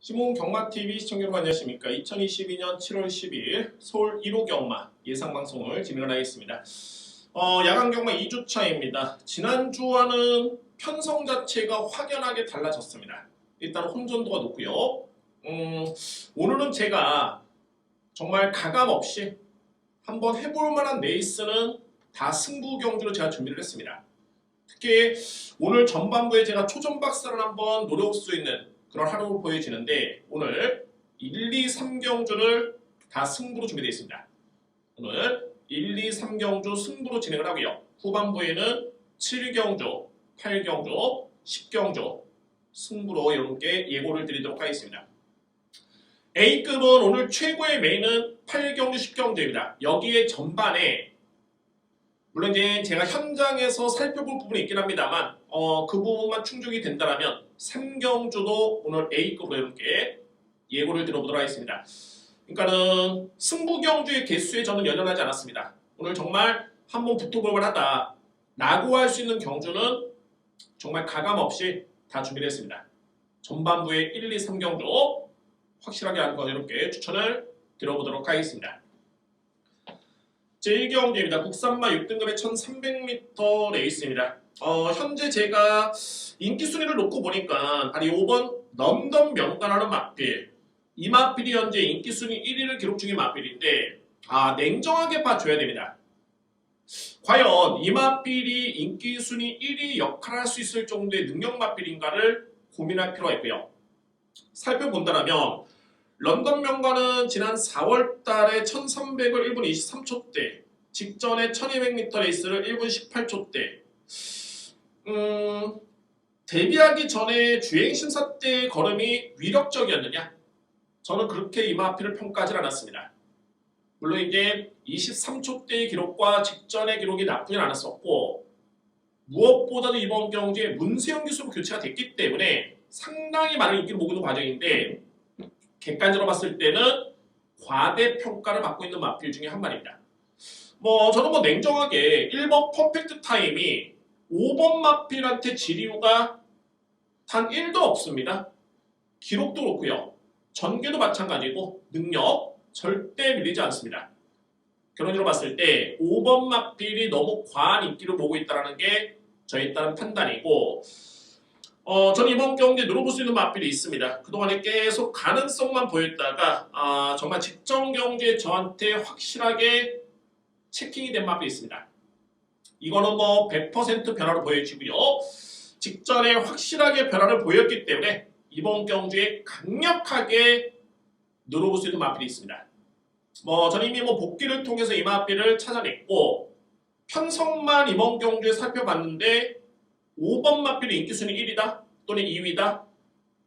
시몬 경마TV 시청자 여러분 안녕하십니까. 2022년 7월 10일 서울 1호 경마 예상방송을 진행을 하겠습니다. 야간 경마 2주차입니다. 지난주와는 편성 자체가 확연하게 달라졌습니다. 일단 혼전도가 높고요. 오늘은 제가 정말 가감없이 한번 해볼 만한 레이스는 다 승부 경주로 제가 준비를 했습니다. 특히 오늘 전반부에 제가 초전박사를 한번 노려볼 수 있는 그런 하루로 보여지는데 오늘 1, 2, 3경주를 다 승부로 준비되어 있습니다. 오늘 1, 2, 3경주 승부로 진행을 하고요. 후반부에는 7경주, 8경주, 10경주 승부로 여러분께 예고를 드리도록 하겠습니다. A급은 오늘 최고의 메인은 8경주, 10경주입니다. 여기에 전반에 물론 이제 제가 현장에서 살펴볼 부분이 있긴 합니다만 그 부분만 충족이 된다면 3경주도 오늘 A급으로 이렇게 예고를 들어보도록 하겠습니다. 그러니까는 승부 경주의 개수에 저는 연연하지 않았습니다. 오늘 정말 한번 붙어볼 만하다 라고 할 수 있는 경주는 정말 가감없이 다 준비를 했습니다. 전반부에 1, 2, 3경주 확실하게 하는 거 이렇게 추천을 드려보도록 하겠습니다. 제1경주입니다. 국산마 6등급의 1300m 레이스입니다. 현재 제가 인기 순위를 놓고 보니까 바로 5번 런던 명가라는 마필, 이 마필이 현재 인기 순위 1위를 기록 중인 마필인데 냉정하게 봐줘야 됩니다. 과연 이 마필이 인기 순위 1위 역할을 할 수 있을 정도의 능력 마필인가를 고민할 필요가 있고요. 살펴본다면 런던 명가는 지난 4월달에 1300을 1분 23초대, 직전에 1200m 레이스를 1분 18초대. 데뷔하기 전에 주행심사 때의 걸음이 위력적이었느냐? 저는 그렇게 이 마필을 평가하지 않았습니다. 물론 이게 23초대의 기록과 직전의 기록이 나쁘진 않았었고 무엇보다도 이번 경기에 문세영 기수로 교체가 됐기 때문에 상당히 많은 인기를 모으는 과정인데 객관적으로 봤을 때는 과대평가를 받고 있는 마필 중에 한 마리입니다. 저는 냉정하게 1번 퍼펙트 타임이 5번 마필한테 지리우가 단 1도 없습니다. 기록도 그렇고요. 전개도 마찬가지고 능력 절대 밀리지 않습니다. 결론적으로 봤을 때 5번 마필이 너무 과한 인기를 모으고 있다는 게 저에 따른 판단이고 저는 이번 경기에 누려볼 수 있는 마필이 있습니다. 그동안에 계속 가능성만 보였다가 정말 직전 경기에 저한테 확실하게 체킹이 된 마필이 있습니다. 이거는 100% 변화를 보여지고요. 직전에 확실하게 변화를 보였기 때문에 이번 경주에 강력하게 누려볼 수 있는 마필이 있습니다. 저는 이미 복귀를 통해서 이 마필을 찾아냈고 편성만 이번 경주에 살펴봤는데 5번 마필이 인기 순위 1위다 또는 2위다.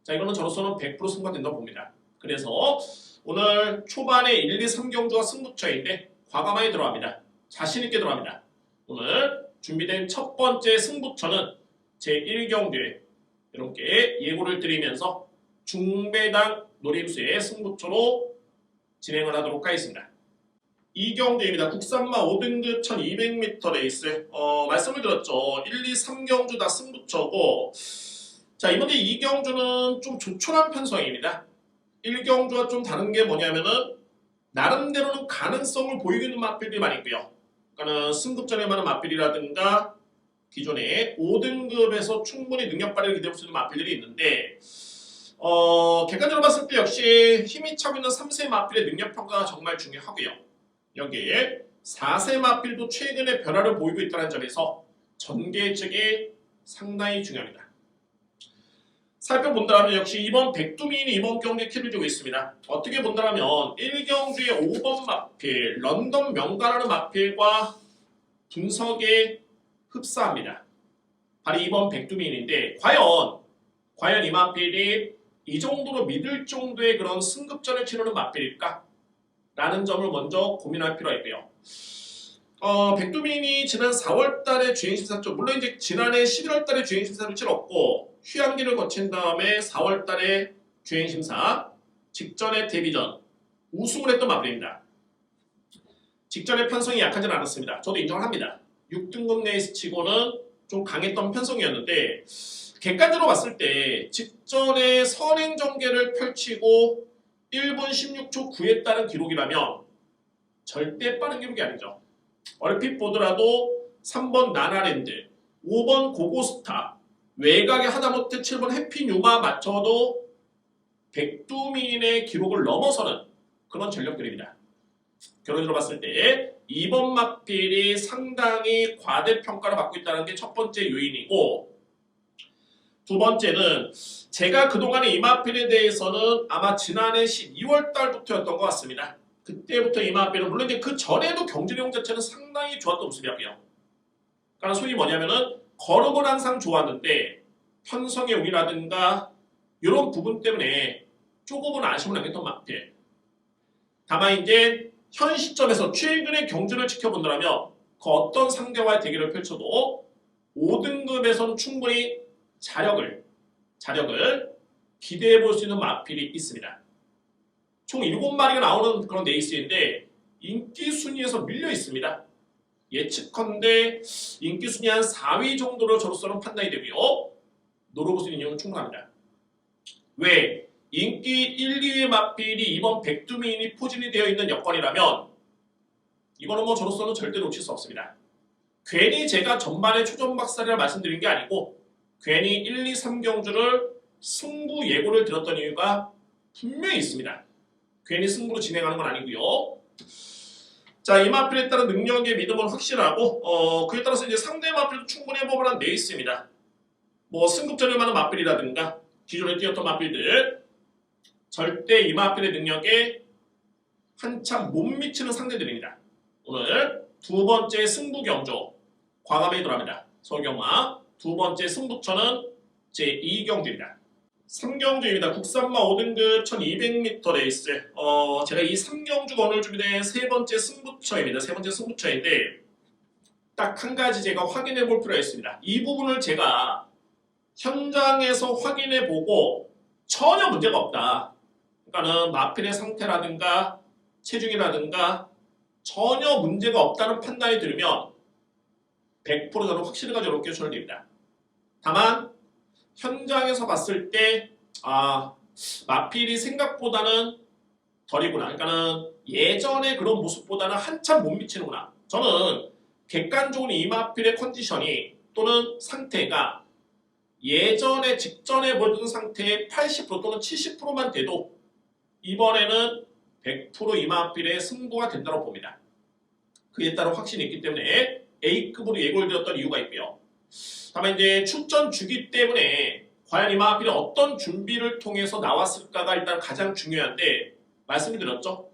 자, 이거는 저로서는 100% 승부가 된다고 봅니다. 그래서 오늘 초반에 1, 2, 3경주가 승부처인데 과감하게 들어갑니다. 자신있게 들어갑니다. 오늘 준비된 첫 번째 승부처는 제1경주에 이렇게 예고를 드리면서 중배당 노림수의 승부처로 진행을 하도록 하겠습니다. 2경주입니다. 국산마 5등급 1200m 레이스 말씀을 드렸죠. 1, 2, 3경주 다 승부처고 자 이번에 2경주는 좀 조촐한 편성입니다. 1경주와 좀 다른 게 뭐냐면은 나름대로는 가능성을 보이고 있는 마필들이 많이 있고요. 그러니까 승급전에 많은 마필이라든가 기존에 5등급에서 충분히 능력 발휘를 기대할 수 있는 마필들이 있는데 객관적으로 봤을 때 역시 힘이 차고 있는 3세 마필의 능력 평가가 정말 중요하고요. 여기에 4세 마필도 최근에 변화를 보이고 있다는 점에서 전개 측이 상당히 중요합니다. 살펴본다면 역시 이번 백두민이 이번 경기에 키를 주고 있습니다. 어떻게 본다면 1경주의 5번 마필, 런던 명가라는 마필과 분석에 흡사합니다. 바로 이번 백두민인데 과연 이 마필이 이 정도로 믿을 정도의 그런 승급전을 치르는 마필일까? 라는 점을 먼저 고민할 필요가 있고요. 백두민이 지난 4월달에 주행심사 쪽 물론 이제 지난해 11월달에 주행심사를 치렀고 휴양기를 거친 다음에 4월달에 주행심사 직전에 데뷔전 우승을 했던 마필입니다. 직전에 편성이 약하진 않았습니다. 저도 인정을 합니다. 6등급 레이스 치고는 좀 강했던 편성이었는데 객관적으로 봤을 때 직전에 선행 전개를 펼치고 1분 16초 9에 따른 기록이라면 절대 빠른 기록이 아니죠. 얼핏 보더라도 3번 나나랜드, 5번 고고스타, 외곽에 하다못해 7번 해피뉴마 맞춰도 백두민의 기록을 넘어서는 그런 전력 드립니다. 결론적으로 봤을 때 2번 마필이 상당히 과대평가를 받고 있다는 게 첫 번째 요인이고, 두 번째는 제가 그동안의 이마필에 대해서는 아마 지난해 12월 달부터였던 것 같습니다. 그때부터 이마필은 물론 이제 그 전에도 경주내용 자체는 상당히 좋았던 모습이었고요. 그러니까 소위 뭐냐면은 걸음은 항상 좋았는데 편성의 운이라든가 이런 부분 때문에 조금은 아쉬움을 남겼던 마필. 다만 이제 현 시점에서 최근의 경주를 지켜본다면 그 어떤 상대와의 대결을 펼쳐도 5등급에서는 충분히 자력을 기대해 볼 수 있는 마필이 있습니다. 총 7마리가 나오는 그런 레이스인데 인기 순위에서 밀려 있습니다. 예측컨대 인기 순위 한 4위 정도로 저로서는 판단이 되고요. 노려볼 수 있는 이유는 충분합니다. 왜? 인기 1, 2위 마필이 이번 백두민이 포진이 되어 있는 여건이라면 이거는 뭐 저로서는 절대 놓칠 수 없습니다. 괜히 제가 전반에 초전박살이라 말씀드린 게 아니고 괜히 1, 2, 3경주를 승부 예고를 드렸던 이유가 분명히 있습니다. 괜히 승부로 진행하는 건 아니고요. 자, 이 마필에 따른 능력의 믿음은 확실하고 그에 따라서 이제 상대 마필도 충분히 해볼 만한 레이스입니다. 뭐 승급전을 많은 마필이라든가 기존에 뛰었던 마필들 절대 이 마필의 능력에 한참 못 미치는 상대들입니다. 오늘 두 번째 승부 경주 과감하게 들어갑니다. 서울경마 두 번째 승부처는 제2경주입니다. 3경주입니다. 국산마 5등급 1200m 레이스. 제가 이 3경주가 오늘 준비된 세 번째 승부처입니다. 세 번째 승부처인데 딱 한 가지 제가 확인해 볼 필요가 있습니다. 이 부분을 제가 현장에서 확인해 보고 전혀 문제가 없다. 그러니까는 마필의 상태라든가 체중이라든가 전혀 문제가 없다는 판단이 들으면 100% 저는 확실히 가지고 이렇게 추천드립니다. 다만 현장에서 봤을 때 마필이 생각보다는 덜이구나. 그러니까는 예전의 그런 모습보다는 한참 못 미치는구나. 저는 객관적으로 이 마필의 컨디션이 또는 상태가 예전에 직전에 보여준 상태의 80% 또는 70%만 돼도 이번에는 100% 이마필의 승부가 된다고 봅니다. 그에 따른 확신이 있기 때문에 A급으로 예고를 드렸던 이유가 있고요. 다만 이제 출전 주기 때문에 과연 이마필이 어떤 준비를 통해서 나왔을까가 일단 가장 중요한데 말씀을 드렸죠.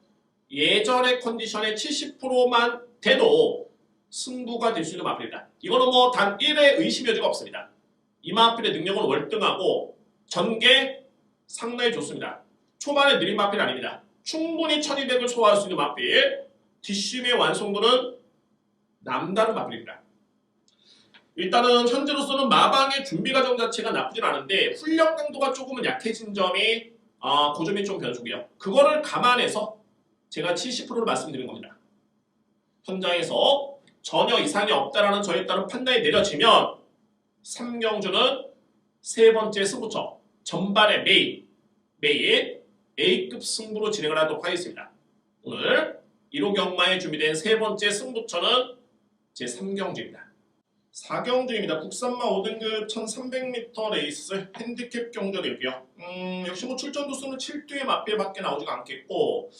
예전의 컨디션의 70%만 돼도 승부가 될 수 있는 마필이다. 이거는 뭐 단 1의 의심의 여지가 없습니다. 이마필의 능력은 월등하고 전개 상당히 좋습니다. 초반에 느린 마필 아닙니다. 충분히 1200을 소화할 수 있는 마필. 뒷심의 완성도는 남다른 마필입니다. 일단은 현재로서는 마방의 준비 과정 자체가 나쁘진 않은데 훈련 강도가 조금은 약해진 점이 그 점이 좀 변수고요. 그거를 감안해서 제가 70%를 말씀드린 겁니다. 현장에서 전혀 이상이 없다라는 저에 따른 판단이 내려지면 3경주는 세 번째 승부처 전반의 메인 A급 승부로 진행을 하도록 하겠습니다. 오늘 1호 경마에 준비된 세 번째 승부처는 제3경주입니다. 4경주입니다. 국산마 5등급 1300m 레이스 핸디캡 경주이고요. 역시 뭐 출전 도수는 7두의 마필밖에 나오지가 않겠고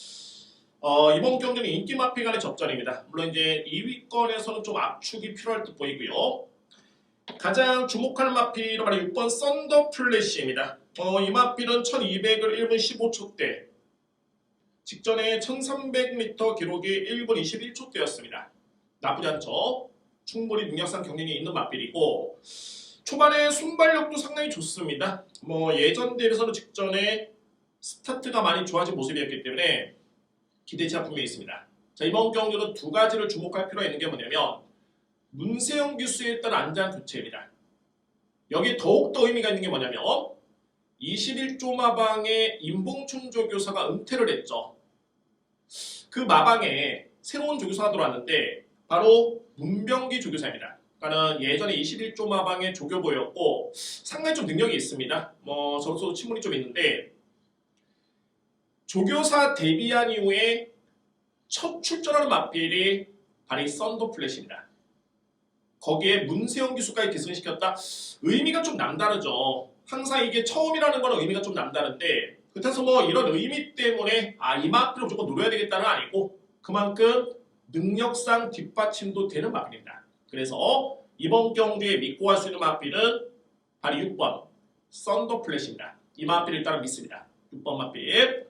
이번 경주는 인기 마필 간의 접전입니다. 물론 이제 2위권에서는 좀 압축이 필요할 듯 보이고요. 가장 주목할 마필은 바로 6번 썬더 플래시입니다. 이 마필은 1200을 1분 15초대, 직전에 1300m 기록이 1분 21초대였습니다. 나쁘지 않죠? 충분히 능력상 경륜이 있는 마필이고 초반에 순발력도 상당히 좋습니다. 뭐 예전 대비해서는 직전에 스타트가 많이 좋아진 모습이었기 때문에 기대치가 분명히 있습니다. 자, 이번 경주는 두 가지를 주목할 필요가 있는 게 뭐냐면 문세영 기수의 일단 안전 교체입니다. 여기 더욱더 의미가 있는 게 뭐냐면 21조 마방의 임봉춘 조교사가 은퇴를 했죠. 그 마방에 새로운 조교사가 들어왔는데 바로 문병기 조교사입니다. 그러니까는 예전에 21조 마방의 조교보였고 상당히 좀 능력이 있습니다. 저로서도 친분이 좀 있는데 조교사 데뷔한 이후에 첫 출전하는 마필이 바로 이 썬더 플래시입니다. 거기에 문세영 기수까지 계승시켰다. 의미가 좀 남다르죠. 항상 이게 처음이라는 건 의미가 좀 남다른데 그래서 이런 의미 때문에 이 마필을 무조건 노려야 되겠다는 아니고 그만큼 능력상 뒷받침도 되는 마필입니다. 그래서 이번 경주에 믿고 할 수 있는 마필은 바로 6번 썬더 플래시입니다. 이 마필을 일단 믿습니다. 6번 마필.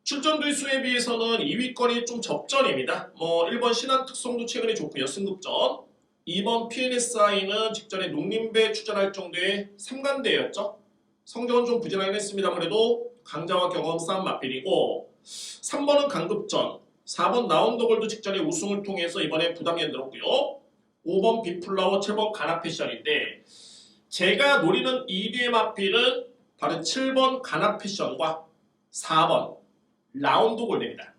출전 두수에 비해서는 2위권이 좀 접전입니다. 1번 신한 특성도 최근에 좋고요. 승급전. 2번 PNSI는 직전에 농림배 출전할 정도의 3간대였죠. 성적은 좀 부진하긴 했습니다. 그래도 강자와 경험 쌓은 마필이고 3번은 강급전, 4번 라운더골드 직전에 우승을 통해서 이번에 부담이 늘었고요. 5번 비플라워, 7번 가나패션인데 제가 노리는 2위의 마필은 바로 7번 가나패션과 4번 라운더골드입니다.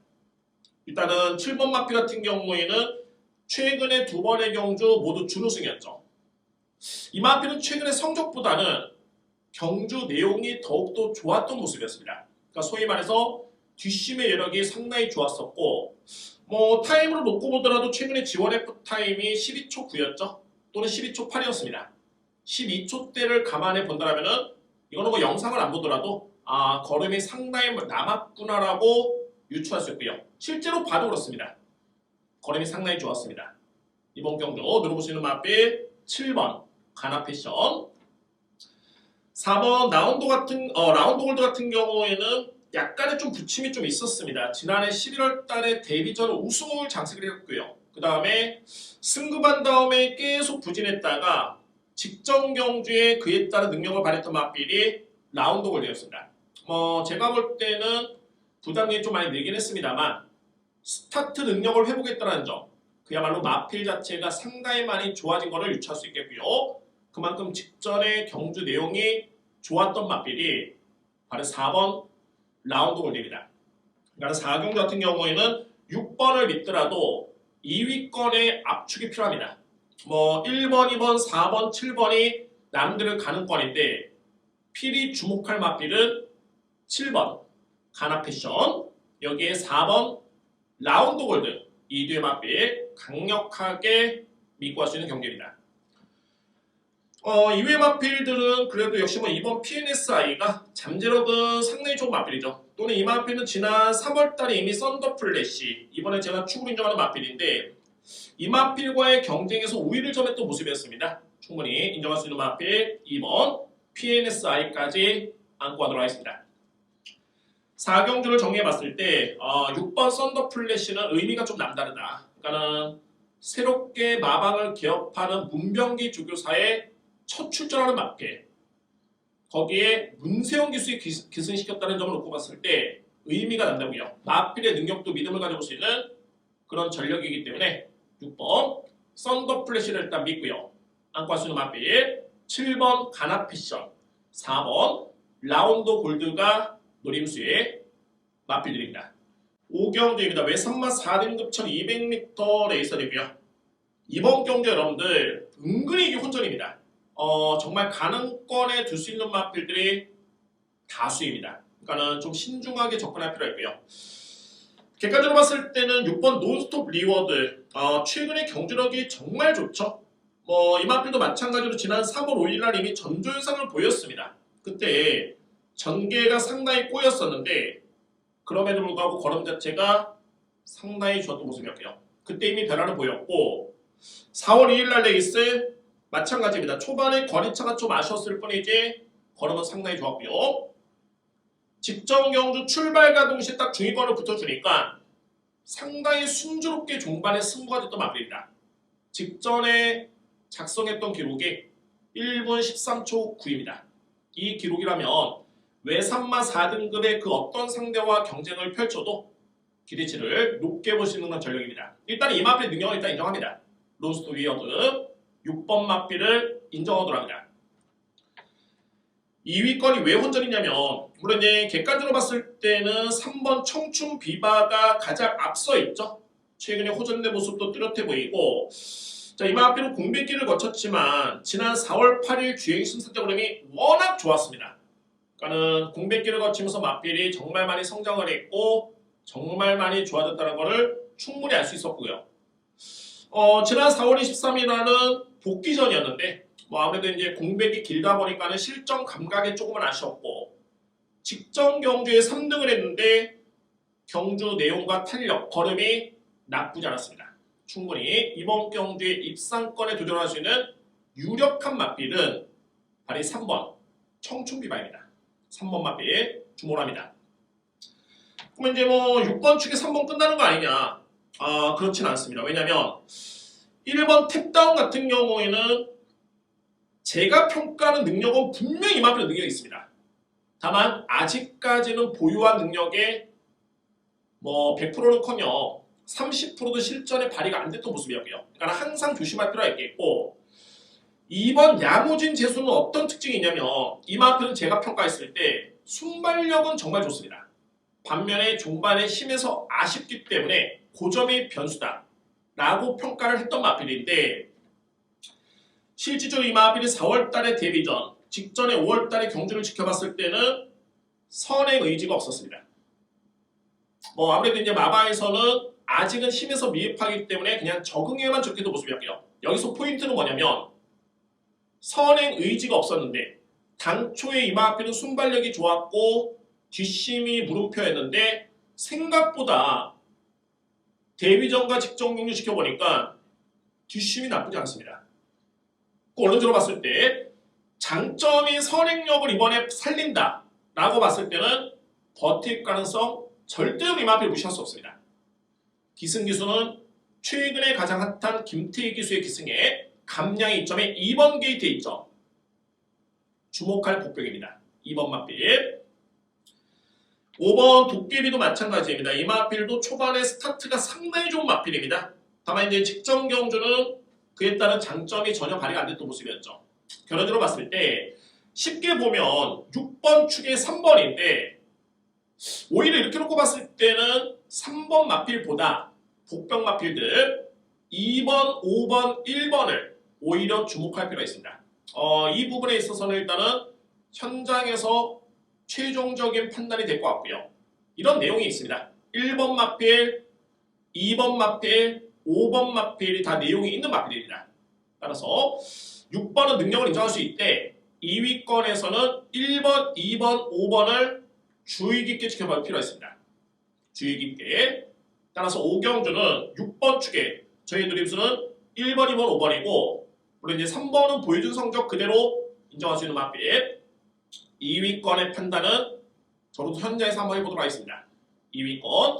일단은 7번 마필 같은 경우에는 최근에 두 번의 경주 모두 준우승이었죠. 이 마필은 최근에 성적보다는 경주 내용이 더욱더 좋았던 모습이었습니다. 그러니까 소위 말해서 뒷심의 여력이 상당히 좋았었고 타임으로 놓고 보더라도 최근에 G1F 타임이 12초 9였죠. 또는 12초 8이었습니다. 12초대를 감안해 본다면 이거는 영상을 안 보더라도 걸음이 상당히 남았구나라고 유추할 수 있고요. 실제로 봐도 그렇습니다. 걸음이 상당히 좋았습니다. 이번 경주 누르볼 수 있는 마필 7번 가나패션, 4번 라운드골드 같은 경우에는 약간의 좀 부침이 좀 있었습니다. 지난해 11월 달에 데뷔전 우승을 장식을 했고요. 그 다음에 승급한 다음에 계속 부진했다가 직전 경주에 그에 따른 능력을 발휘했던 마필이 라운드골드였습니다. 제가 볼 때는 부담이 좀 많이 늘긴 했습니다만 스타트 능력을 회복했다는 점, 그야말로 마필 자체가 상당히 많이 좋아진 것을 유추할 수 있겠고요. 그만큼 직전의 경주 내용이 좋았던 마필이 바로 4번 라운드골드입니다. 그러니까 4경주 같은 경우에는 6번을 믿더라도 2위권의 압축이 필요합니다. 1번, 2번, 4번, 7번이 나름대로 가능권인데 필히 주목할 마필은 7번 가나패션, 여기에 4번 라운드골드, 이 뒤의 마필 강력하게 믿고 할 수 있는 경기입니다. 이외의 마필들은 그래도 역시 2번 PNSI가 잠재력은 상당히 좋은 마필이죠. 또는 이 마필은 지난 3월달에 이미 썬더 플래시, 이번에 제가 축으로 인정하는 마필인데 이 마필과의 경쟁에서 우위를 점했던 모습이었습니다. 충분히 인정할 수 있는 마필 2번 PNSI까지 안고 가도록 하겠습니다. 4경주를 정리해봤을 때 6번 썬더 플래시는 의미가 좀 남다르다. 그러니까는 새롭게 마방을 개업하는 문병기 조교사의 첫 출전하는 마필, 거기에 문세영 기수에 기승시켰다는 점을 놓고 봤을 때 의미가 남다르고요. 마필의 능력도 믿음을 가져볼 수 있는 그런 전력이기 때문에 6번 썬더 플래시를 일단 믿고요. 안고 할 수 있는 마필 7번 가나패션, 4번 라운드 골드가 노림수의 마필들입니다. 5경주입니다. 외산마 4등급 1200m 레이서이고요. 이번 경주 여러분들 은근히 이게 혼전입니다. 정말 가능권에 둘 수 있는 마필들이 다수입니다. 그러니까는 좀 신중하게 접근할 필요가 있고요. 객관적으로 봤을 때는 6번 논스톱 리워드, 최근에 경주력이 정말 좋죠. 이 마필도 마찬가지로 지난 3월 5일날 이미 전조현상을 보였습니다. 그때 전개가 상당히 꼬였었는데 그럼에도 불구하고 걸음 자체가 상당히 좋았던 모습이었고요. 그때 이미 변화를 보였고 4월 2일날 레이스 마찬가지입니다. 초반에 거리차가 좀 아쉬웠을 뿐이지 걸음은 상당히 좋았고요. 직전 경주 출발과 동시에 딱 중위권을 붙어주니까 상당히 순조롭게 종반에 승부가 됐던 마필입니다. 직전에 작성했던 기록이 1분 13초 9입니다. 이 기록이라면 외산마 4등급의 그 어떤 상대와 경쟁을 펼쳐도 기대치를 높게 볼 수 있는 건 전력입니다. 일단 이 마필의 능력을 일단 인정합니다. 론스톱 위어드 6번 마필을 인정하도록 합니다. 2위권이 왜 혼전이냐면 물론 이제 객관적으로 봤을 때는 3번 청춘 비바가 가장 앞서 있죠. 최근에 호전된 모습도 뚜렷해 보이고 자, 이마피는 공백기를 거쳤지만 지난 4월 8일 주행 심사때 흐름이 워낙 좋았습니다. 그러니까는 공백기를 거치면서 마필이 정말 많이 성장을 했고 정말 많이 좋아졌다는 것을 충분히 알 수 있었고요. 지난 4월 23일날은 복귀전이었는데 아무래도 이제 공백이 길다 보니까는 실전 감각에 조금은 아쉬웠고 직전 경주에 3등을 했는데 경주 내용과 탄력, 걸음이 나쁘지 않았습니다. 충분히 이번 경주에 입상권에 도전할 수 있는 유력한 마필은 바로 3번 청춘비바입니다. 3번 마필 주목을 합니다. 그러면 이제 6번 축에 3번 끝나는 거 아니냐? 그렇진 않습니다. 왜냐면 1번 탭다운 같은 경우에는 제가 평가하는 능력은 분명히 이만큼 능력이 있습니다. 다만 아직까지는 보유한 능력에 100%는커녕 30%도 실전에 발휘가 안 됐던 모습이었고요. 그러니까 항상 조심할 필요가 있겠고 이번 야무진 재수는 어떤 특징이 있냐면 이만큼은 제가 평가했을 때 순발력은 정말 좋습니다. 반면에 종반에 힘에서 아쉽기 때문에 그 점이 변수다 라고 평가를 했던 마필인데 실질적으로 이 마필이 4월달에 데뷔전 직전에 5월달에 경주를 지켜봤을 때는 선행 의지가 없었습니다. 아무래도 이제 마바에서는 아직은 힘에서 미흡하기 때문에 그냥 적응에만 좋게도 모습이었고요. 여기서 포인트는 뭐냐면 선행 의지가 없었는데 당초에 이마필은 순발력이 좋았고 뒷심이 물음표였는데 생각보다 데뷔전과 직전 경주 지켜보니까 뒷심이 나쁘지 않습니다. 원론적으로 봤을 때 장점이 선행력을 이번에 살린다 라고 봤을 때는 버틸 가능성 절대로 이마필 무시할 수 없습니다. 기승 기수는 최근에 가장 핫한 김태희 기수의 기승에 감량의 이점에 2번 게이트에 있점. 주목할 복병입니다. 2번 마필. 5번 도깨비도 마찬가지입니다. 이 마필도 초반에 스타트가 상당히 좋은 마필입니다. 다만 이제 직전 경주는 그에 따른 장점이 전혀 발휘가 안 됐던 모습이었죠. 결론적으로 봤을 때 쉽게 보면 6번 축에 3번인데 오히려 이렇게 놓고 봤을 때는 3번 마필보다 복병 마필들 2번, 5번, 1번을 오히려 주목할 필요가 있습니다. 이 부분에 있어서는 일단은 현장에서 최종적인 판단이 될 것 같고요. 이런 내용이 있습니다. 1번 마필, 2번 마필, 5번 마필이 다 내용이 있는 마필입니다. 따라서 6번은 능력을 인정할 수 있대 2위권에서는 1번, 2번, 5번을 주의 깊게 지켜볼 필요가 있습니다. 주의 깊게. 따라서 5경주는 6번 축에 저희 누림수는 1번, 2번, 5번이고 물론 이제 3번은 보여준 성적 그대로 인정할 수 있는 마필. 2위권의 판단은 저도 현장에서 한번 해보도록 하겠습니다. 2위권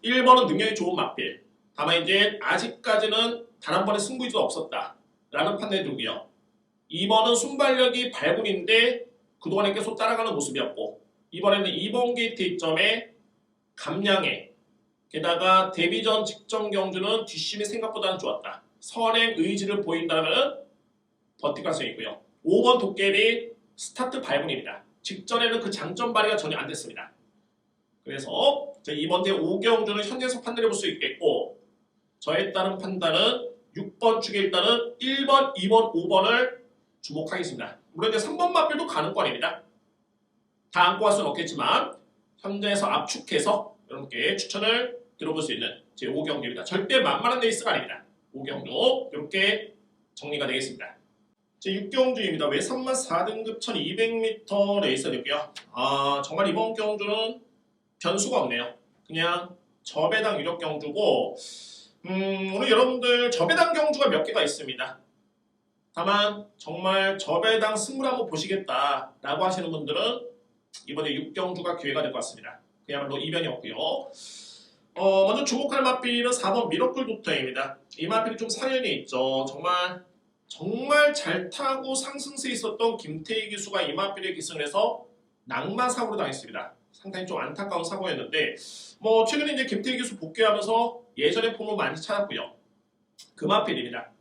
1번은 능력이 좋은 마필. 다만 이제 아직까지는 단 한 번의 승부의도 없었다 라는 판단이 들고요. 2번은 순발력이 발군인데 그동안에 계속 따라가는 모습이었고 이번에는 2번 게이트 입점에 감량에 게다가 데뷔전 직전 경주는 뒷심이 생각보다는 좋았다. 선행 의지를 보인다면 버틸 가능성이 있고요. 5번 도깨비 스타트 발군입니다. 직전에는 그 장점 발휘가 전혀 안 됐습니다. 그래서 이번 대 5경주는 현재에서 판단해 볼 수 있겠고 저에 따른 판단은 6번 축에 일단은 1번, 2번, 5번을 주목하겠습니다. 물론 이제 3번 마필도 가능권입니다. 다 안고 할 수는 없겠지만 현재에서 압축해서 여러분께 추천을 들어볼 수 있는 제 5경주입니다. 절대 만만한 레이스가 아닙니다. 5경주 이렇게 정리가 되겠습니다. 제 6경주입니다. 외산만 4등급 1200m 레이스였고요. 정말 이번 경주는 변수가 없네요. 그냥 저배당 유력 경주고 오늘 여러분들 저배당 경주가 몇 개가 있습니다. 다만 정말 저배당 승부를 한번 보시겠다라고 하시는 분들은 이번에 6경주가 기회가 될 것 같습니다. 그야말로 이변이었고요. 먼저 주목할 마필은 4번 미러클 도터입니다. 이 마필이 좀 사연이 있죠. 정말 잘 타고 상승세에 있었던 김태희 기수가 이 마필에 기승을 해서 낙마 사고로 당했습니다. 상당히 좀 안타까운 사고였는데 최근에 이제 김태희 기수 복귀하면서 예전의 폼을 많이 찾았고요. 그 마필입니다.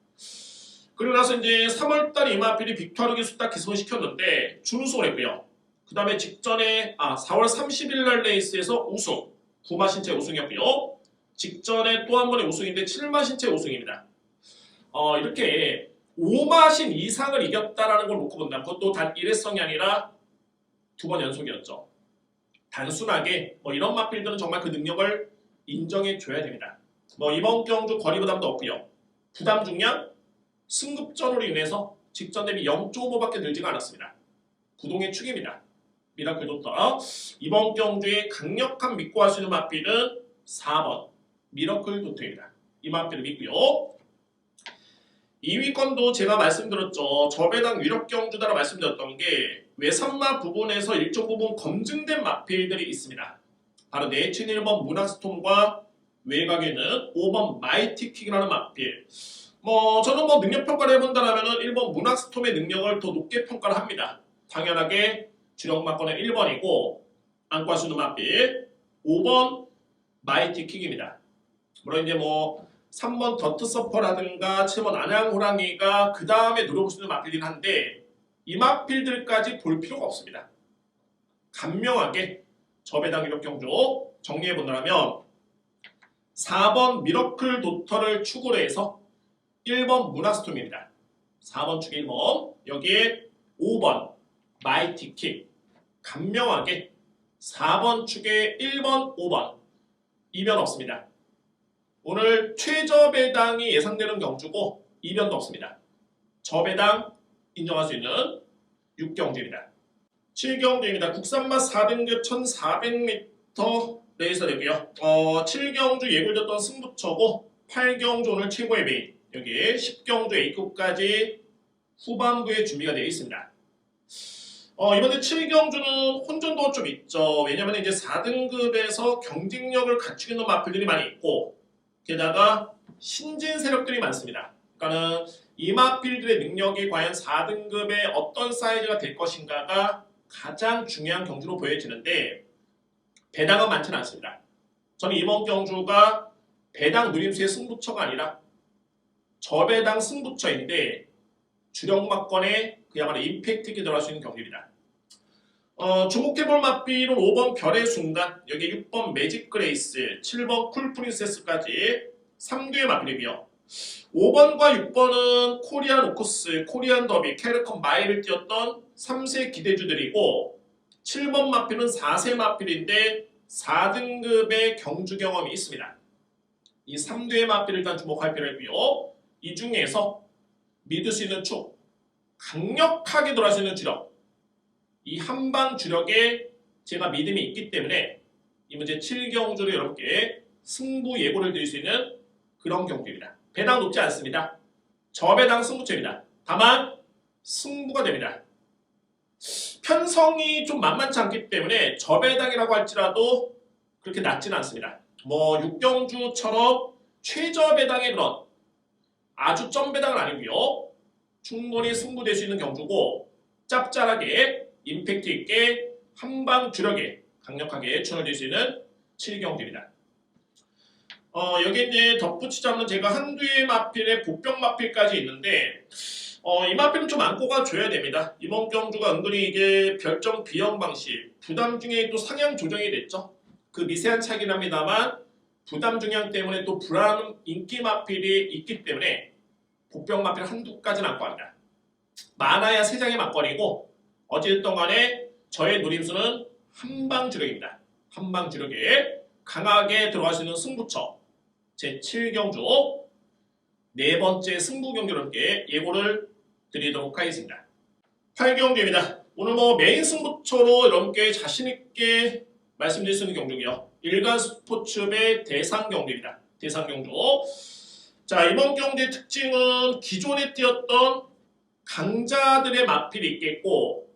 그리고 나서 이제 3월달에 이 마필이 빅토르 기수 딱 기승을 시켰는데 준우승을 했고요. 그 다음에 직전에 4월 30일날 레이스에서 우승 9마 신체 우승이었고요. 직전에 또 한 번의 우승인데 7마 신체 우승입니다. 이렇게 5마신 이상을 이겼다라는 걸 놓고 본다. 그것도 단 1회성이 아니라 2번 연속이었죠. 단순하게 이런 마필들은 정말 그 능력을 인정해 줘야 됩니다. 이번 경주 거리 부담도 없고요. 부담 중량 승급전으로 인해서 직전 대비 0.5밖에 늘지가 않았습니다. 구동의 축입니다. 미라클 도터. 이번 경주에 강력한 믿고 할 수 있는 마필은 4번 미라클 도터입니다. 이 마필을 믿고요. 2위권도 제가 말씀드렸죠. 저배당 위력 경주다라고 말씀드렸던 게 외선마 부분에서 일정 부분 검증된 마필들이 있습니다. 바로 내친 1번 문학스톰과 외곽에는 5번 마이티킥이라는 마필. 저는 능력 평가를 해본다라면 1번 문학스톰의 능력을 더 높게 평가를 합니다. 당연하게 주력 마건은 1번이고 안고 할 수 있는 마필 5번 마이티킥입니다. 물론 이제 3번 더트서퍼라든가 7번 안양호랑이가 그 다음에 노려볼 수 있는 마필이긴 한데 이 마필들까지 볼 필요가 없습니다. 간명하게 저배당 위력 경주 정리해본다면 4번 미러클 도터를 축으로 해서 1번 문학스톰입니다. 4번 축 1번 여기에 5번 마이티킥 간명하게 4번 축에 1번 5번 이변 없습니다. 오늘 최저배당이 예상되는 경주고 이변도 없습니다. 저배당 인정할 수 있는 6경주입니다. 7경주입니다. 국산맛 4등급 1400m 레이서 되고요. 7경주 예고됐던 승부처고 8경주 오늘 최고의 메인 여기 10경주 A급까지 후반부에 준비가 되어 있습니다. 이번에 7경주는 혼전도가 좀 있죠. 왜냐면 이제 4등급에서 경쟁력을 갖추고 있는 마필들이 많이 있고 게다가 신진 세력들이 많습니다. 그러니까는 이 마필들의 능력이 과연 4등급의 어떤 사이즈가 될 것인가가 가장 중요한 경주로 보여지는데 배당은 많지는 않습니다. 저는 이번 경주가 배당 누림수의 승부처가 아니라 저배당 승부처인데 주력 막건에 그야말로 임팩트 있게 들어갈 수 있는 경기입니다. 주목해볼 마필은 5번 별의 순간, 여기 6번 매직 그레이스, 7번 쿨 프린세스까지 3두의 마필이고요. 5번과 6번은 코리안 오코스, 코리안 더비, 캐르컨 마일을 뛰었던 3세 기대주들이고 7번 마필은 4세 마필인데 4등급의 경주 경험이 있습니다. 이 3두의 마필을 일단 주목할 필요가 있고요. 이 중에서 믿을 수 있는 축, 강력하게 들어갈 수 있는 주력, 이 한방 주력에 제가 믿음이 있기 때문에 이 문제 7경주로 여러분께 승부 예고를 드릴 수 있는 그런 경주입니다. 배당 높지 않습니다. 저배당 승부처입니다. 다만 승부가 됩니다. 편성이 좀 만만치 않기 때문에 저배당이라고 할지라도 그렇게 낮지는 않습니다. 6경주처럼 최저배당의 그런 아주 점배당은 아니고요. 충분히 승부될 수 있는 경주고 짭짤하게 임팩트 있게 한방 주력에 강력하게 추천해줄 수 있는 7경주입니다. 여기 이제 덧붙이자면 제가 한두의 마필에 복병 마필까지 있는데 이 마필은 좀 안고가 줘야 됩니다. 이번 경주가 은근히 이게 별점 비형 방식 부담 중에 또 상향 조정이 됐죠. 그 미세한 차이긴 합니다만 부담 중량 때문에 또 불안 인기 마필이 있기 때문에 복병 마필 한두까지는 안고 합니다. 많아야 3장의 막걸리고 어찌됐든 간에 저의 노림수는 한방 주력입니다. 한방 주력에 강하게 들어갈 수 있는 승부처 제7경주 네 번째 승부 경기로 함께 예고를 드리도록 하겠습니다. 8경주입니다. 오늘 메인 승부처로 여러분께 자신있게 말씀드릴 수 있는 경주고요. 일간 스포츠의 대상 경주입니다. 대상 경주. 자, 이번 경주의 특징은 기존에 뛰었던 강자들의 마필이 있겠고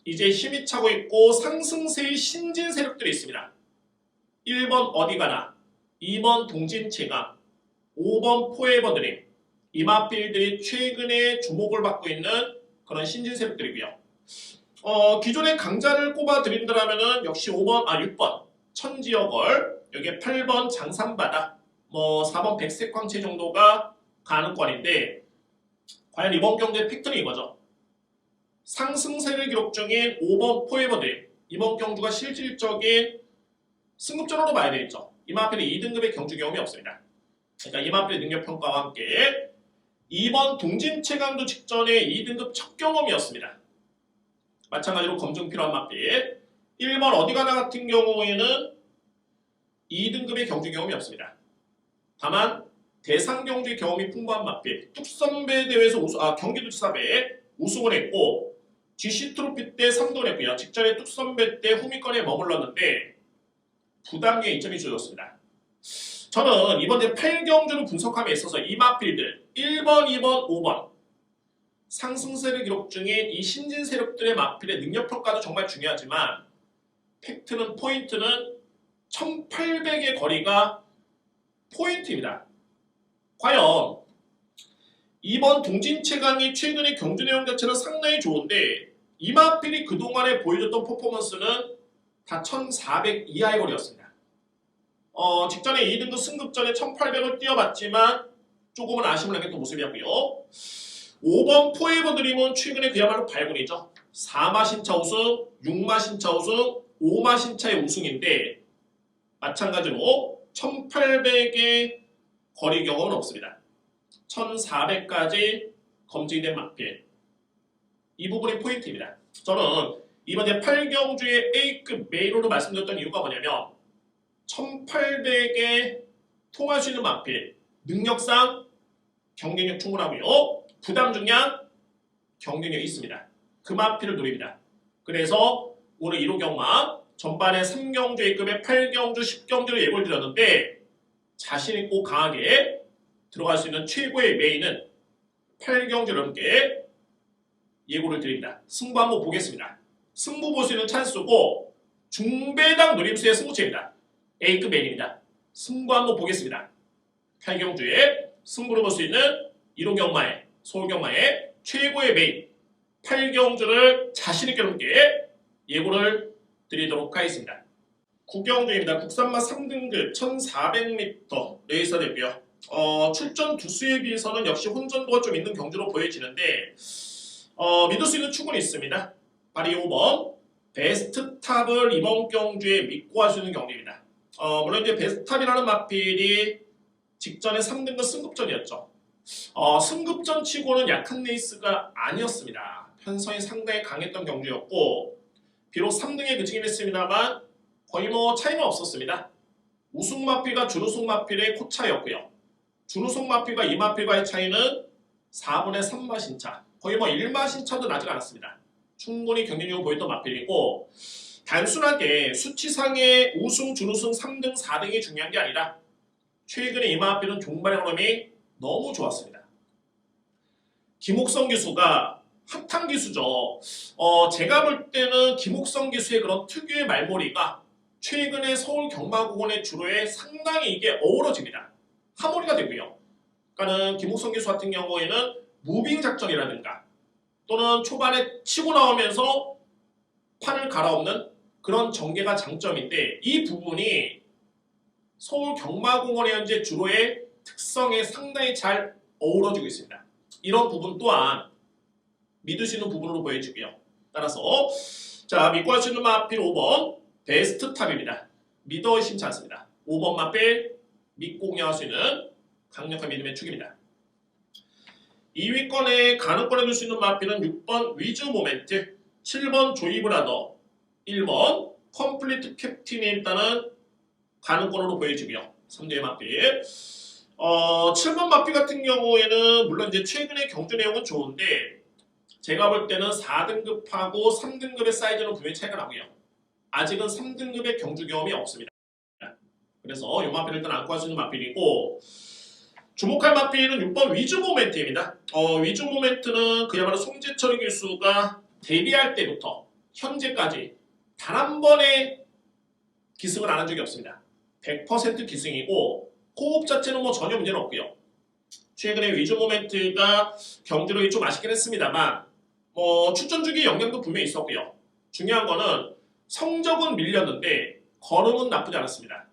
이제 힘이 차고 있고 상승세의 신진 세력들이 있습니다. 1번 어디가나, 2번 동진체감, 5번 포에버 드림 이 마필들이 최근에 주목을 받고 있는 그런 신진 세력들이고요. 기존의 강자를 꼽아드린다면 역시 6번 천지여걸, 여기에 8번 장산바다, 4번 백색광채 정도가 가능권인데 과연 이번 경주의 팩트는 이거죠. 상승세를 기록 중인 5번 포에버들 이번 경주가 실질적인 승급전으로 봐야 되겠죠. 이 마필이 2등급의 경주 경험이 없습니다. 그러니까 이 마필의 능력 평가와 함께 2번 동진 최강도 직전에 2등급 첫 경험이었습니다. 마찬가지로 검증 필요한 마필. 1번 어디가나 같은 경우에는 2등급의 경주 경험이 없습니다. 다만 대상 경주 경험이 풍부한 마필. 뚝선배 대회에서 경기도지사배 우승을 했고 GC 트로피 때 3등을 했고요. 직전에 뚝선배 때 후미권에 머물렀는데 부당의 이점이 주어졌습니다. 저는 이번 8경주를 분석함에 있어서 이 마필들 1번, 2번, 5번 상승세를 기록 중인 이 신진 세력들의 마필의 능력 평가도 정말 중요하지만 포인트는 1800의 거리가 포인트입니다. 과연 이번 동진 최강이 최근의 경주 내용 자체는 상당히 좋은데 이 마필이 그동안에 보여줬던 퍼포먼스는 다 1400 이하의 거리였습니다. 직전에 2등급 승급전에 1800을 뛰어봤지만 조금은 아쉬움을 남겼던 모습이었고요. 5번 포에버 드림은 최근에 그야말로 발군이죠. 4마 신차 우승, 6마 신차 우승, 5마 신차의 우승인데 마찬가지로 1800의 거리 경험은 없습니다. 1400까지 검증된 마필. 이 부분이 포인트입니다. 저는 이번에 8경주의 A급 메이로로 말씀드렸던 이유가 뭐냐면 1800에 통할 수 있는 마필. 능력상 경쟁력 충분하고요. 부담 중량 경쟁력이 있습니다. 그 마필을 노립니다. 그래서 오늘 1호 경마 전반에 3경주 A급에 8경주, 10경주를 예고를 드렸는데 자신있고 강하게 들어갈 수 있는 최고의 메인은 8경주 넘게 예고를 드립니다. 승부 한번 보겠습니다. 승부 볼 수 있는 찬스고 중배당 노림수의 승부처입니다. A급 메인입니다. 승부 한번 보겠습니다. 8경주에 승부를 볼 수 있는 1호 경마의 서울경마의 최고의 메인 8경주를 자신있게 넘게 예고를 드리도록 하겠습니다. 9경주입니다. 국산마 3등급 1400m 레이서 되고요. 출전 두수에 비해서는 역시 혼전도가 좀 있는 경주로 보여지는데 믿을 수 있는 축은 있습니다. 바로 5번 베스트탑을 이번 경주에 믿고 할 수 있는 경기입니다. 물론 이제 베스트탑이라는 마필이 직전에 3등급 승급전이었죠. 승급전 치고는 약한 레이스가 아니었습니다. 편성이 상당히 강했던 경주였고 비록 3등에 그치긴 했습니다만 거의 차이는 없었습니다. 우승 마필과 준우승 마필의 코차였고요. 준우승 마필과 이 마필과의 차이는 4분의 3마 신차. 거의 1마 신차도 나지 않았습니다. 충분히 경쟁력을 보였던 마필이고 단순하게 수치상의 우승, 준우승 3등, 4등이 중요한 게 아니라 최근에 이 마필은 종반의 흐름이 너무 좋았습니다. 김옥성 기수가 핫한 기수죠. 제가 볼 때는 김옥성 기수의 그런 특유의 말머리가 최근에 서울 경마공원의 주로에 상당히 이게 어우러집니다. 하모니가 되고요. 그러니까는 김옥성 기수 같은 경우에는 무빙 작전이라든가 또는 초반에 치고 나오면서 판을 갈아엎는 그런 전개가 장점인데 이 부분이 서울 경마공원의 현재 주로의 특성에 상당히 잘 어우러지고 있습니다. 이런 부분 또한 믿을 수 있는 부분으로 보여지고요. 따라서 자 믿고 할 수 있는 마필 5번 베스트탑입니다. 믿어 의심치 않습니다. 5번 마필 믿고 공략할 수 있는 강력한 믿음의 축입니다. 2위권에 가능권에 둘 수 있는 마필은 6번 위즈 모멘트, 7번 조이브라더, 1번 컴플리트 캡틴이 일단은 가능권으로 보여지고요. 3대의 마필. 7번 마필 같은 경우에는 물론 이제 최근의 경주 내용은 좋은데 제가 볼 때는 4등급하고 3등급의 사이즈는 분명히 차이가 나고요. 아직은 3등급의 경주 경험이 없습니다. 그래서 이 마필을 일단 안고 할 수 있는 마필이고 주목할 마필은 6번 위즈 모멘트입니다. 위즈 모멘트는 그야말로 송재철 교수가 데뷔할 때부터 현재까지 단 한 번의 기승을 안 한 적이 없습니다. 100% 기승이고 호흡 자체는 전혀 문제는 없고요. 최근에 위즈 모멘트가 경주력이 좀 아쉽긴 했습니다만 출전 주기의 영향도 분명히 있었고요. 중요한 거는 성적은 밀렸는데 걸음은 나쁘지 않았습니다.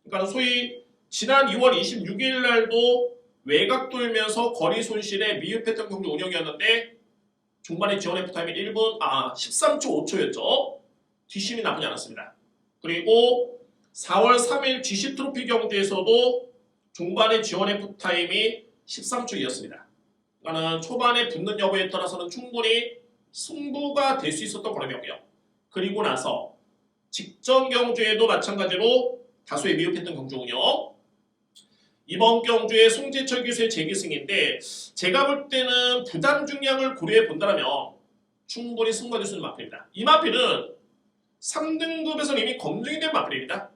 그러니까 소위 지난 2월 26일 날도 외곽 돌면서 거리 손실에 미흡했던 경주 운영이었는데 중반에 지원 F타임이 13초 5초였죠. 뒷심이 나쁘지 않았습니다. 그리고 4월 3일 GC 트로피 경주에서도 중반에 지원 F타임이 13초이었습니다. 그러니까 초반에 붙는 여부에 따라서는 충분히 승부가 될 수 있었던 걸음이었고요. 그리고 나서 직전 경주에도 마찬가지로 다수의 미흡했던 경주군요. 이번 경주에 송재철 기수의 재기승인데 제가 볼 때는 부담 중량을 고려해 본다면 충분히 승부가 될 수 있는 마필입니다. 이 마필은 3등급에서는 이미 검증이 된 마필입니다.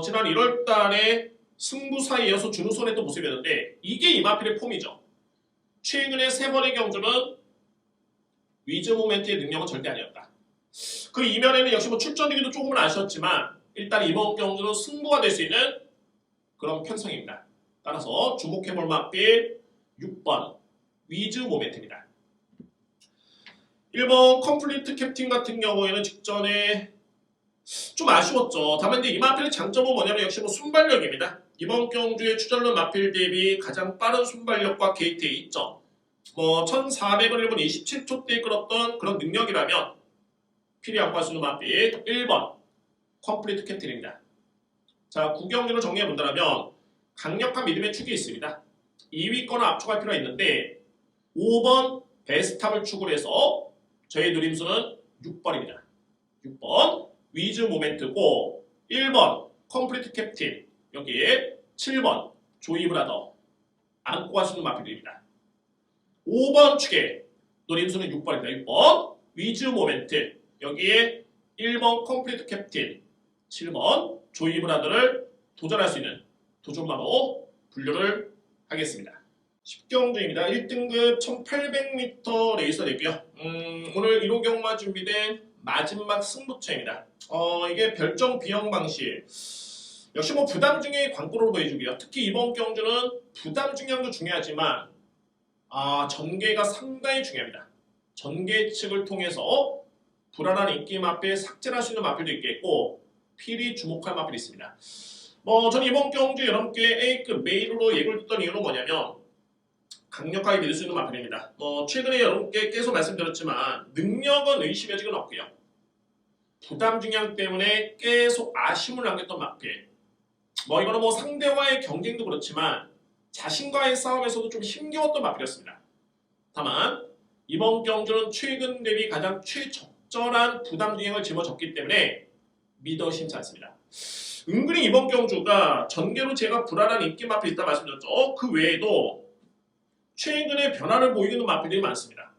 지난 1월달에 승부사에 이어서 준우승을 했던 모습이었는데 이게 이 마필의 폼이죠. 최근에 3번의 경주는 위즈 모멘트의 능력은 절대 아니었다. 그 이면에는 역시 출전기도 조금은 아쉬웠지만 일단 이번 경주는 승부가 될 수 있는 그런 편성입니다. 따라서 주목해볼 마필 6번 위즈 모멘트입니다. 1번 컴플리트 캡틴 같은 경우에는 직전에 좀 아쉬웠죠. 다만 이제 이 마필의 장점은 뭐냐면 역시 순발력입니다. 이번 경주의 추전론 마필 대비 가장 빠른 순발력과 게이트에 있죠. 1400을 1분 27초대에 끌었던 그런 능력이라면 필히 안고 할 수 있는 마필 1번 컴플리트 캡틴입니다. 자, 구경률을 정리해본다면 강력한 믿음의 축이 있습니다. 2위권을 압축할 필요가 있는데 5번 베스탑을 축으로 해서 저의 누림수는 6번입니다. 6번 위즈 모멘트고 1번 컴플리트 캡틴 여기에 7번 조이 브라더 안고 갈 수 있는 마필들입니다. 5번 축에 노림수는 6번입니다. 6번 위즈 모멘트 여기에 1번 컴플리트 캡틴 7번 조이 브라더를 도전할 수 있는 도전마로 분류를 하겠습니다. 10경주입니다. 1등급 1800m 레이서 되고요. 오늘 1호 경마 준비된 마지막 승부처입니다. 이게 별정 비용 방식 역시 부담 중에 광고로 보여주고요. 특히 이번 경주는 부담 중량도 중요하지만 전개가 상당히 중요합니다. 전개 측을 통해서 불안한 인기 마필 삭제할 수 있는 마필도 있겠고 필히 주목할 마필이 있습니다. 저는 이번 경주 여러분께 A급 메일로 예고를 듣던 이유는 뭐냐면 강력하게 믿을 수 있는 마필입니다. 최근에 여러분께 계속 말씀드렸지만 능력은 의심의 적은 없고요. 부담 중량 때문에 계속 아쉬움을 남겼던 마필. 이거는 상대와의 경쟁도 그렇지만 자신과의 싸움에서도 좀 힘겨웠던 마필이었습니다. 다만 이번 경주는 최근 대비 가장 최적절한 부담 중량을 짊어졌기 때문에 믿어 심지 않습니다. 은근히 이번 경주가 전개로 제가 불안한 인기 마필이 있다 말씀드렸죠. 그 외에도 최근에 변화를 보이는 마필들이 많습니다.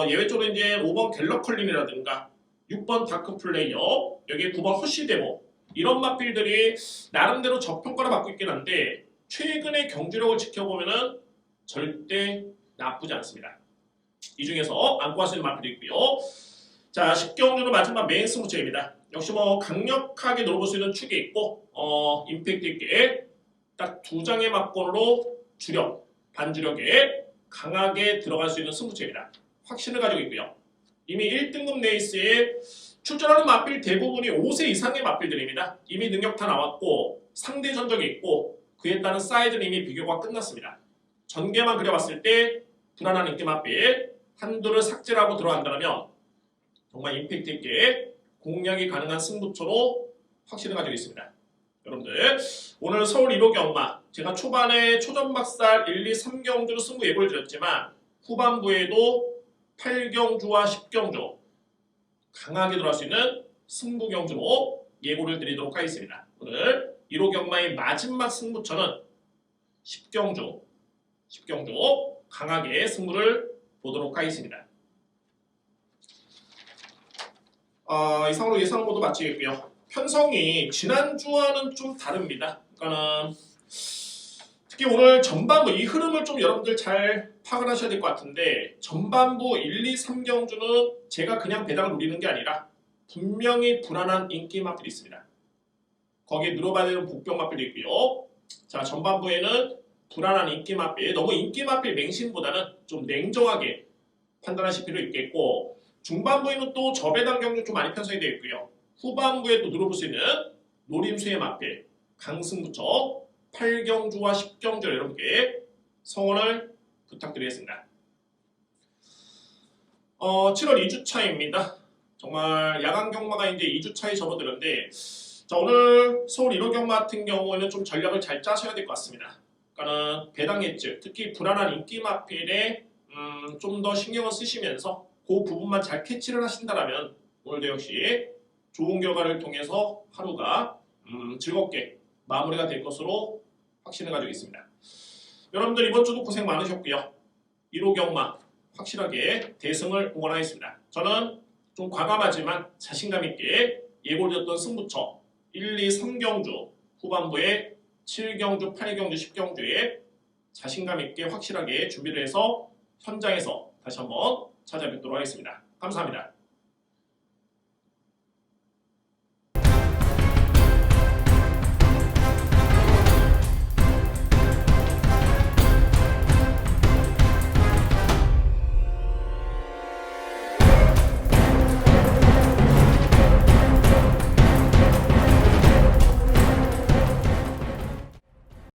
예외적으로 이제 5번 갤러컬린이라든가 6번 다크 플레이어, 여기 9번 허시데모 이런 마필들이 나름대로 저평가를 받고 있긴 한데 최근의 경주력을 지켜보면은 절대 나쁘지 않습니다. 이 중에서 안고 갈 수 있는 마필이 있고요. 자, 10경주는 마지막 메인 승부처입니다. 역시 강력하게 노려볼 수 있는 축이 있고 임팩트 있게 딱 2장의 막권으로 주력, 반주력에 강하게 들어갈 수 있는 승부처입니다. 확신을 가지고 있고요. 이미 1등급 레이스에 출전하는 마필 대부분이 5세 이상의 마필들입니다. 이미 능력 다 나왔고 상대 전적이 있고 그에 따른 사이즈는 이미 비교가 끝났습니다. 전개만 그려봤을 때 불안한 인기 마필 한두를 삭제하고 들어간다면 정말 임팩트 있게 공략이 가능한 승부처로 확신을 가지고 있습니다. 여러분들 오늘 서울 1호 경마 제가 초반에 초전박살 1, 2, 3경주로 승부 예고를 드렸지만 후반부에도 8경주와 10경주 강하게 들어갈 수 있는 승부 경주로 예고를 드리도록 하겠습니다. 오늘 1호 경마의 마지막 승부처는 10경주 강하게 승부를 보도록 하겠습니다. 이상으로 예상 모두 마치겠고요. 편성이 지난주와는 좀 다릅니다. 그러니까는 특히 오늘 전반부 이 흐름을 좀 여러분들 잘 파악을 하셔야 될 것 같은데 전반부 1, 2, 3경주는 제가 그냥 배당을 노리는 게 아니라 분명히 불안한 인기 마필이 있습니다. 거기에 늘어봐야 되는 복병 마필도 있고요. 자, 전반부에는 불안한 인기 마필, 너무 인기 마필 맹신보다는 좀 냉정하게 판단하실 필요 있겠고 중반부에는 또 저배당 경주 좀 많이 편성이 되어 있고요. 후반부에 또 누려볼 수 있는 노림수의 마필, 강승부처 8경주와 10경주 여러분께 성원을 부탁드리겠습니다. 7월 2주차입니다. 정말 야간 경마가 이제 2주차에 접어들었는데 자, 오늘 서울 1호 경마 같은 경우에는 좀 전략을 잘 짜셔야 될 것 같습니다. 그러니까는 배당 예측, 특히 불안한 인기 마필에 좀 더 신경을 쓰시면서 그 부분만 잘 캐치를 하신다면 오늘도 역시 좋은 결과를 통해서 하루가 즐겁게 마무리가 될 것으로 확신을 가지고 있습니다. 여러분들 이번 주도 고생 많으셨고요. 1호 경마 확실하게 대승을 응원하겠습니다. 저는 좀 과감하지만 자신감 있게 예고드렸던 승부처 1, 2, 3경주 후반부에 7경주, 8경주, 10경주에 자신감 있게 확실하게 준비를 해서 현장에서 다시 한번 찾아뵙도록 하겠습니다. 감사합니다.